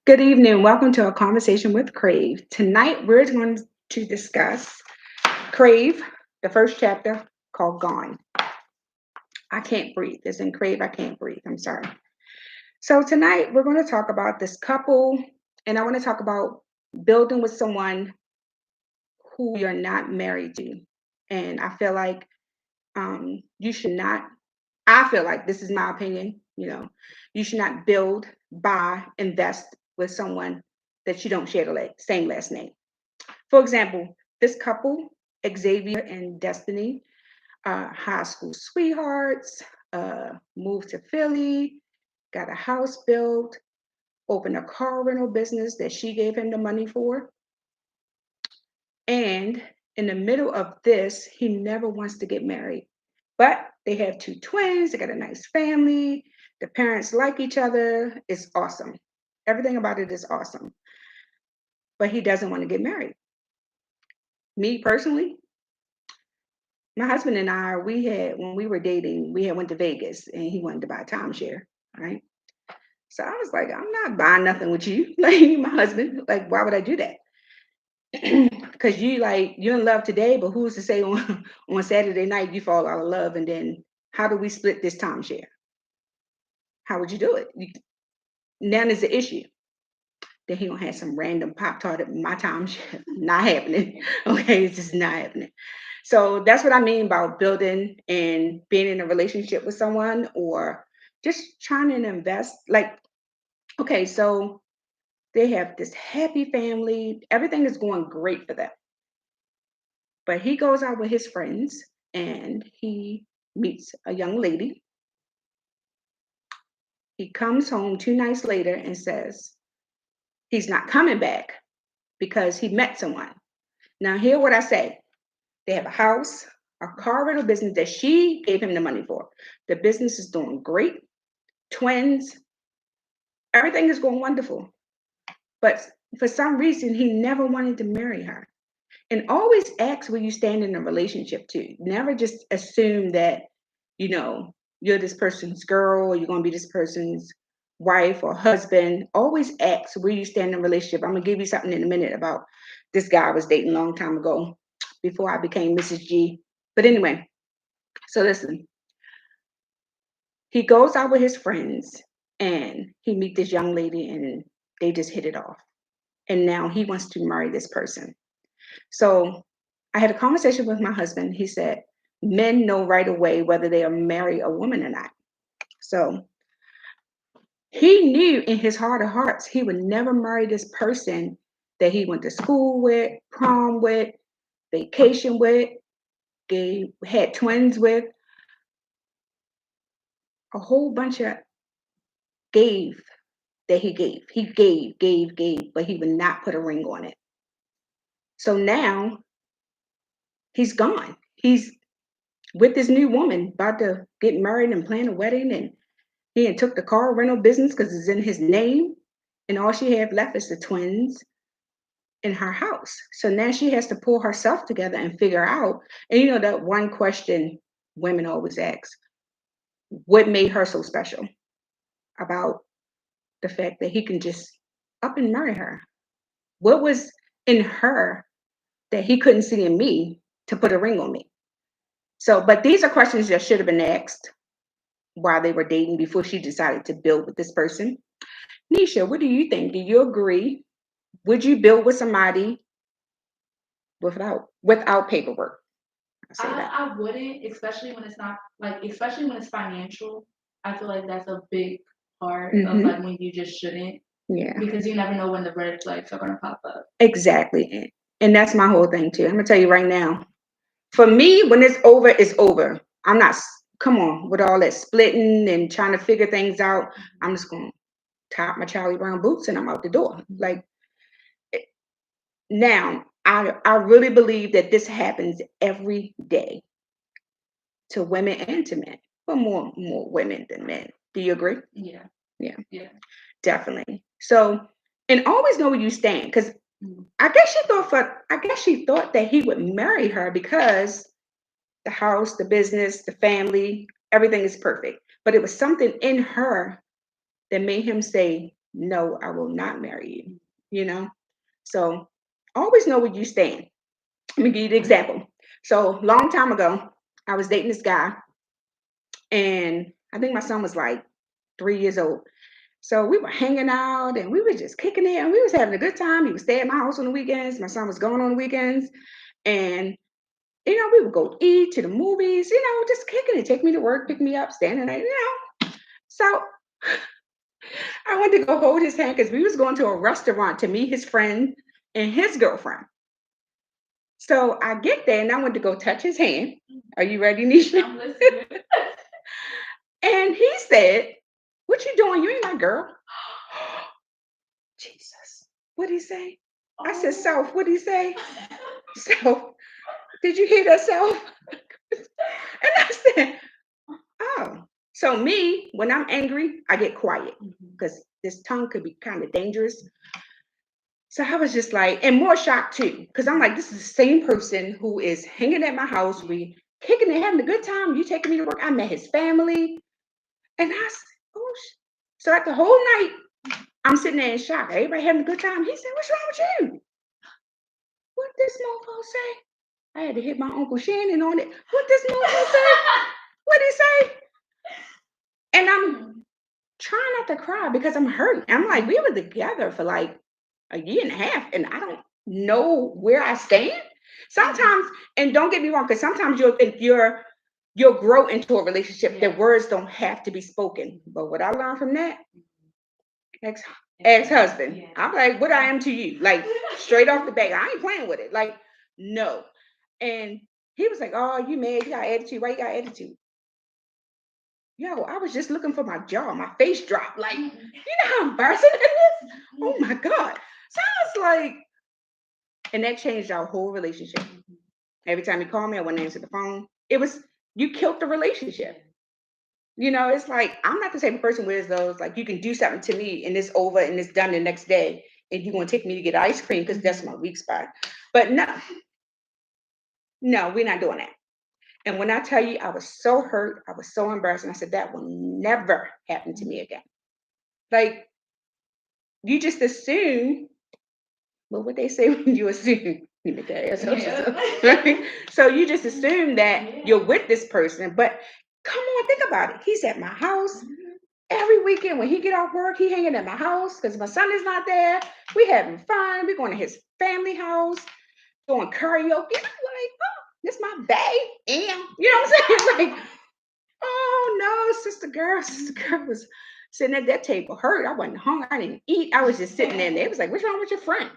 Good evening. Welcome to a conversation with Krave. Tonight we're going to discuss Krave, the first chapter called Gone. I can't breathe. It's in Krave, I can't breathe. I'm sorry. So tonight we're going to talk about this couple, and I want to talk about building with someone who you're not married to. And I feel like you should not, I feel like this is my opinion, you should not build, buy, invest with someone that you don't share the same last name. For example, this couple, Xavier and Destiny, high school sweethearts, moved to Philly, got a house built, opened a car rental business that she gave him the money for. And in the middle of this, he never wants to get married. But they have two twins, they got a nice family, the parents like each other. It's awesome. Everything about it is awesome. But he doesn't want to get married. Me personally, my husband and I, we had when we were dating, we had went to Vegas and he wanted to buy a timeshare, right? So I was like, I'm not buying nothing with you, like my husband. Like, why would I do that? Because you're in love today, but who's to say on Saturday night you fall out of love, and then how do we split this timeshare? How would you do it? Now there's the issue. Then he gonna have some random pop tart at my timeshare. Not happening. Okay, it's just not happening. So that's what I mean about building and being in a relationship with someone or just trying to invest. Like, okay, so they have this happy family, everything is going great for them. But he goes out with his friends and he meets a young lady. He comes home 2 nights later and says he's not coming back because he met someone. Now, hear what I say. They have a house, a car rental business that she gave him the money for. The business is doing great. Twins, everything is going wonderful. But for some reason, he never wanted to marry her. And always ask where you stand in a relationship too. Never just assume that, you know, you're this person's girl or you're going to be this person's wife or husband. Always ask where you stand in a relationship. I'm going to give you something in a minute about this guy I was dating a long time ago before I became Mrs. G. But anyway, so listen, he goes out with his friends and he meet this young lady and they just hit it off. And now he wants to marry this person. So I had a conversation with my husband. He said, men know right away whether they are marry a woman or not. So he knew in his heart of hearts he would never marry this person that he went to school with, prom with, vacation with, had twins with, a whole bunch of gave that he gave. He gave, but he would not put a ring on it. So now he's gone. He's with this new woman, about to get married and plan a wedding, and he had took the car rental business because it's in his name, and all she had left is the twins in her house. So now she has to pull herself together and figure out. And you know that one question women always ask: what made her so special about the fact that he can just up and marry her? What was in her that he couldn't see in me to put a ring on me? So, but these are questions that should have been asked while they were dating before she decided to build with this person. Nisha, what do you think? Do you agree? Would you build with somebody without paperwork? I say that. I wouldn't, especially when it's not like, especially when it's financial. I feel like that's a big part of Hmm. like when you just shouldn't, Yeah, because you never know when the red flags are gonna pop up. exactly. And that's my whole thing too. I'm gonna tell you right now. For me, when it's over, it's over. I'm not. Come on, with all that splitting and trying to figure things out, I'm just gonna tie up my Charlie Brown boots and I'm out the door. Like now, I really believe that this happens every day to women and to men, but more women than men. Do you agree? Yeah, Yeah, yeah. definitely. So, and always know where you stand, because Mm. I guess she thought that he would marry her because the house, the business, the family, everything is perfect. But it was something in her that made him say no, I will not marry you. You know, so always know where you stand. Let me give you the example. So long time ago, I was dating this guy, and I think my son was like 3 years old. So we were hanging out and we were just kicking it and we was having a good time. He would stay at my house on the weekends. My son was gone on the weekends. And, we would go eat to the movies, just kicking it, take me to work, pick me up, standing there. So I went to go hold his hand because we was going to a restaurant to meet his friend and his girlfriend. So I get there and I went to go touch his hand. Are you ready, Nisha? I'm listening. And he said, "What you doing? You ain't my girl." Jesus. What'd he say? I said, "Self." What'd he say? "Self." Did you hear that, Self? And I said, "Oh." So me, when I'm angry, I get quiet because this tongue could be kind of dangerous. So I was just like, and more shocked too, because I'm like, this is the same person who is hanging at my house. We kicking it, having a good time. You taking me to work. I met his family. And I said, "Oh, so at the whole night, I'm sitting there in shock. Everybody having a good time." He said, "What's wrong with you? What this mofo say?" I had to hit my Uncle Shannon on it. "What this mofo say? What'd he say?" And I'm trying not to cry because I'm hurt. I'm like, we were together for like a year and a half, and I don't know where I stand. Sometimes, and don't get me wrong, because sometimes you'll think you'll grow into a relationship that words don't have to be spoken. But what I learned from that, ex ex-husband, I'm like, what I am to you, like straight off the bat. I ain't playing with it. Like, no. And he was like, "Oh, you mad? You got attitude. Why you got attitude?" Yo, I was just looking for my jaw. My face dropped. Like, you know how embarrassing it is? Oh my God. So I was like, and that changed our whole relationship. Every time he called me, I wouldn't answer the phone. It was, you killed the relationship. It's like, I'm not the type of person where it's those, like, you can do something to me and it's over and it's done the next day. And you want to take me to get ice cream because that's my weak spot. But no, no, we're not doing that. And when I tell you, I was so hurt, I was so embarrassed. And I said, that will never happen to me again. Like, you just assume, well, what they say when you assume, you make that ass up yourself, right? So you just assume that you're with this person. But come on, think about it. He's at my house. Every weekend when he get off work, he hanging at my house because my son is not there. We having fun. We going to his family house, doing karaoke. I'm like, oh, this my bae. And you know what I'm saying? Like, oh no, sister girl was sitting at that table hurt. I wasn't hungry. I didn't eat. I was just sitting there. And they was like, "What's wrong with your friend?"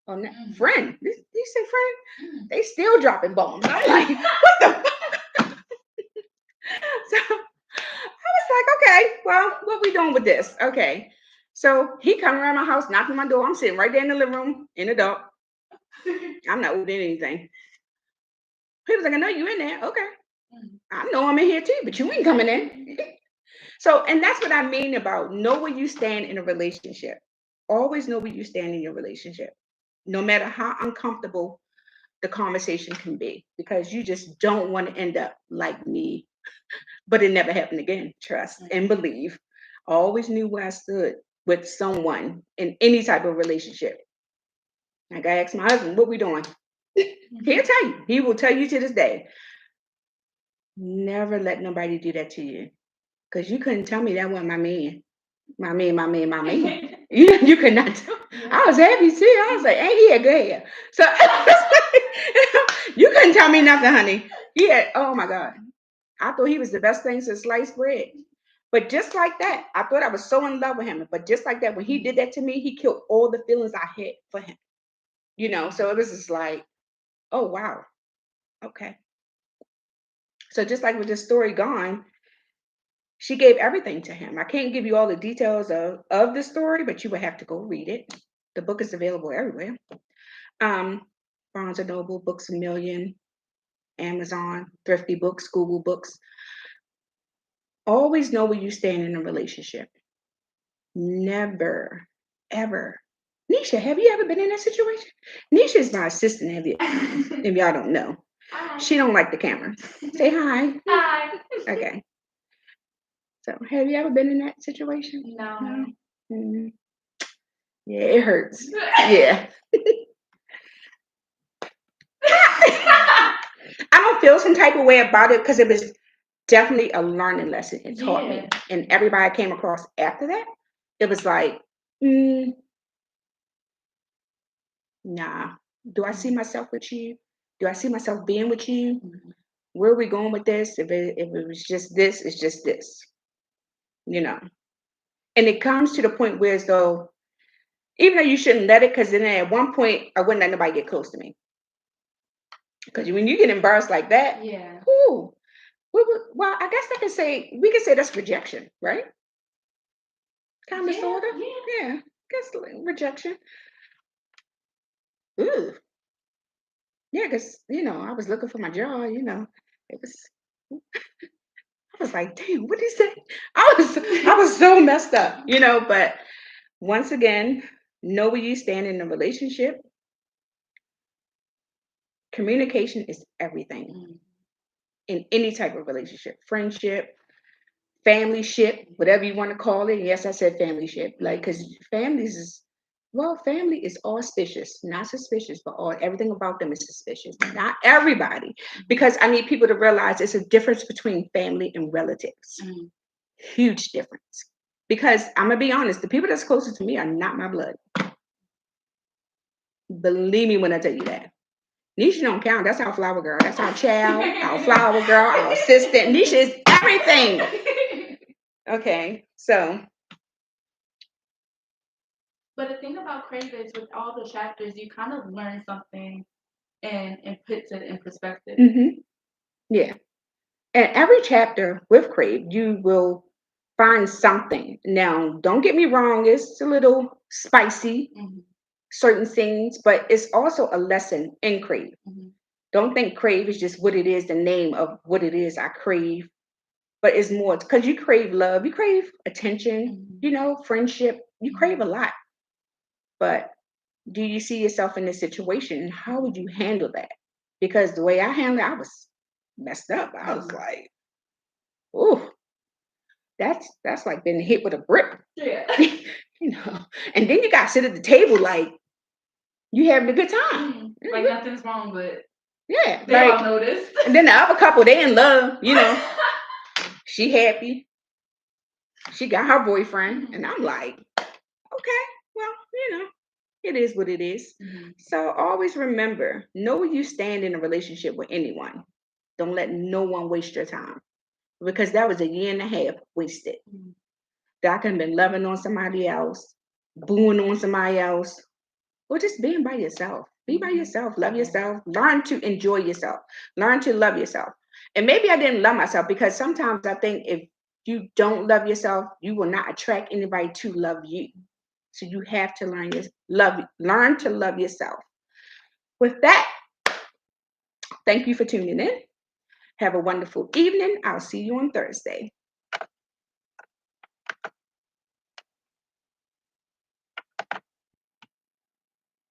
"Oh, no, friend." You say friend? They still dropping bombs. I'm like, what the? So I was like, okay, well, what we doing with this? Okay. So he come around my house, knocking my door. I'm sitting right there in the living room in the dark. I'm not doing anything. He was like, "I know you in there." Okay. "I know I'm in here too, but you ain't coming in." So, and that's what I mean about know where you stand in a relationship. Always know where you stand in your relationship, no matter how uncomfortable the conversation can be, because you just don't want to end up like me. But it never happened again. Trust and believe. I always knew where I stood with someone in any type of relationship. Like I asked my husband, "What we doing?" He'll tell you. He will tell you to this day. Never let nobody do that to you. Because you couldn't tell me that wasn't my man. My man, my man, my man. You could not tell. I was happy too. I was like, "Ain't he a good hair?" So you couldn't tell me nothing, honey. Yeah. Oh my God. I thought he was the best thing since sliced bread. But just like that, I thought I was so in love with him. But just like that, when he did that to me, he killed all the feelings I had for him. So it was just like, oh wow. Okay. So just like with this story gone, she gave everything to him. I can't give you all the details of the story, but you would have to go read it. The book is available everywhere. Um, Barnes and Noble, Books a Million, Amazon, Thrifty Books, Google Books. Always know where you stand in a relationship. Never, ever. Nisha, have you ever been in that situation? Nisha is my assistant, if y'all don't know. Hi. She don't like the camera. Say hi. Hi. Okay. So have you ever been in that situation? No. No? Mhm. Yeah, it hurts. Yeah. I don't feel some type of way about it because it was definitely a learning lesson. It taught me. Yeah. And everybody I came across after that, it was like, mm, nah. Do I see myself with you? Do I see myself being with you? Mhm. Where are we going with this? If it was just this, it's just this, you know. And it comes to the point where as though, even though you shouldn't let it, because then at one point I wouldn't let nobody get close to me. Because when you get embarrassed like that, Yeah. whoo, well, I guess we can say that's rejection, right? Kind of, Yeah. sort of. Yeah. Yeah, guess rejection. Ooh, yeah, because I was looking for my jaw. It was. I was like, damn, what is that? I was so messed up. But once again, know where you stand in a relationship. Communication is everything Mhm. in any type of relationship, friendship, family ship, whatever you want to call it. Yes, I said family ship, like, because family is auspicious, not suspicious, but everything about them is suspicious. Not everybody, because I need people to realize it's a difference between family and relatives. Mhm. Huge difference. Because I'm gonna be honest, the people that's closest to me are not my blood. Believe me when I tell you that. Nisha don't count. That's our flower girl. That's our child, our flower girl, our assistant. Nisha is everything. Okay, so But the thing about Crave is with all the chapters, you kind of learn something and puts it in perspective. yeah. And every chapter with Crave, you will find something. Now, don't get me wrong, it's a little spicy, Mhm. certain things, but it's also a lesson in Crave. Mhm. Don't think Crave is just what it is, the name of what it is I crave, but it's more because you crave love, you crave attention, Mhm. friendship, you crave a Mhm. lot. But do you see yourself in this situation? How would you handle that? Because the way I handled it, I was messed up. I was like, oh, that's like being hit with a brick. Yeah. you know. And then you got to sit at the table like you having a good time. Like nothing's wrong, but Yeah, they all noticed. And then the other couple, they in love. She happy. She got her boyfriend, and I'm like, okay, well, it is what it is. Mhm. So always remember, know where you stand in a relationship with anyone. Don't let no one waste your time, because that was a year and a half wasted. Mhm. That I could have been loving on somebody else, booing on somebody else, or just being by yourself. Be by yourself, love yourself, learn to enjoy yourself, learn to love yourself. And maybe I didn't love myself because sometimes I think if you don't love yourself, you will not attract anybody to love you. So you have to learn to love yourself. With that, thank you for tuning in. Have a wonderful evening. I'll see you on Thursday.